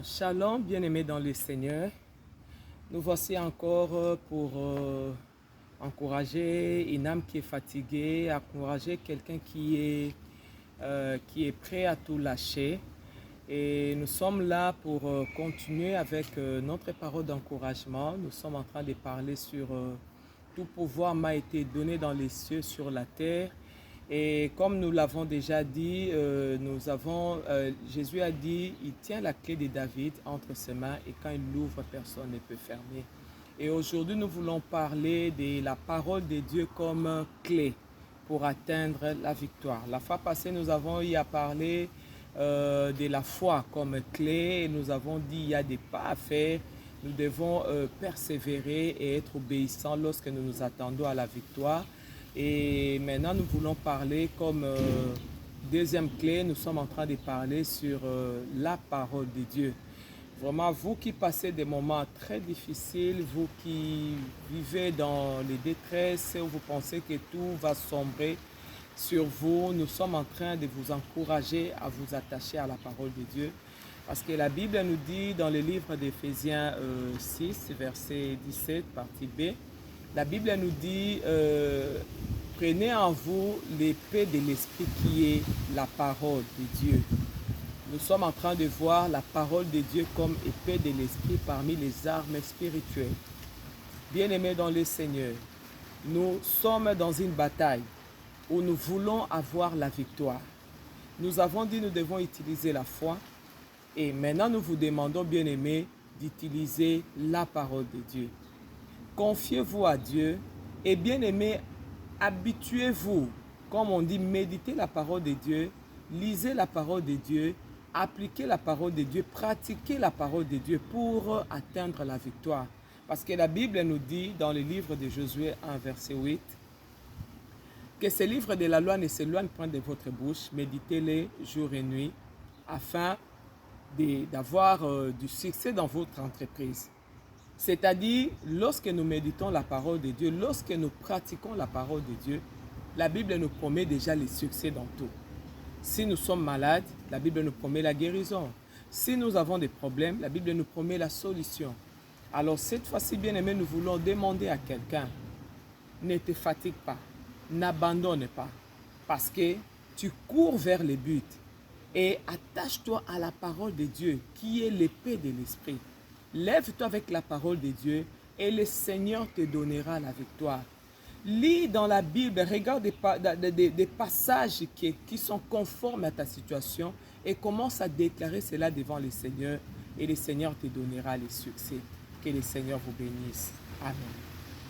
Shalom, bien-aimés dans le Seigneur. Nous voici encore pour encourager une âme qui est fatiguée, encourager quelqu'un qui est prêt à tout lâcher. Et nous sommes là pour continuer avec notre parole d'encouragement. Nous sommes en train de parler sur tout pouvoir m'a été donné dans les cieux, sur la terre. Et comme nous l'avons déjà dit, Jésus a dit, il tient la clé de David entre ses mains et quand il l'ouvre, personne ne peut fermer. Et aujourd'hui, nous voulons parler de la parole de Dieu comme clé pour atteindre la victoire. La fois passée, nous avons eu à parler de la foi comme clé et nous avons dit il y a des pas à faire. Nous devons persévérer et être obéissants lorsque nous nous attendons à la victoire. Et maintenant, nous voulons parler comme deuxième clé, nous sommes en train de parler sur la parole de Dieu. Vraiment, vous qui passez des moments très difficiles, vous qui vivez dans les détresses, où vous pensez que tout va sombrer sur vous, nous sommes en train de vous encourager à vous attacher à la parole de Dieu. Parce que la Bible nous dit dans le livre d'Éphésiens 6, verset 17, partie B, la Bible nous dit, prenez en vous l'épée de l'Esprit qui est la parole de Dieu. Nous sommes en train de voir la parole de Dieu comme épée de l'Esprit parmi les armes spirituelles. Bien-aimés dans le Seigneur, nous sommes dans une bataille où nous voulons avoir la victoire. Nous avons dit que nous devons utiliser la foi et maintenant nous vous demandons, bien-aimés, d'utiliser la parole de Dieu. Confiez-vous à Dieu et bien-aimés, habituez-vous, comme on dit, méditez la parole de Dieu, lisez la parole de Dieu, appliquez la parole de Dieu, pratiquez la parole de Dieu pour atteindre la victoire. Parce que la Bible nous dit dans le livre de Josué 1, verset 8, que ce livre de la loi ne s'éloigne point de votre bouche, méditez-les jour et nuit, afin d'avoir du succès dans votre entreprise. C'est-à-dire, lorsque nous méditons la parole de Dieu, lorsque nous pratiquons la parole de Dieu, la Bible nous promet déjà le succès dans tout. Si nous sommes malades, la Bible nous promet la guérison. Si nous avons des problèmes, la Bible nous promet la solution. Alors cette fois-ci, bien-aimés, nous voulons demander à quelqu'un, ne te fatigue pas, n'abandonne pas, parce que tu cours vers le but et attache-toi à la parole de Dieu qui est l'épée de l'Esprit. Lève-toi avec la parole de Dieu et le Seigneur te donnera la victoire. Lis dans la Bible, regarde des passages qui sont conformes à ta situation et commence à déclarer cela devant le Seigneur et le Seigneur te donnera le succès. Que le Seigneur vous bénisse. Amen.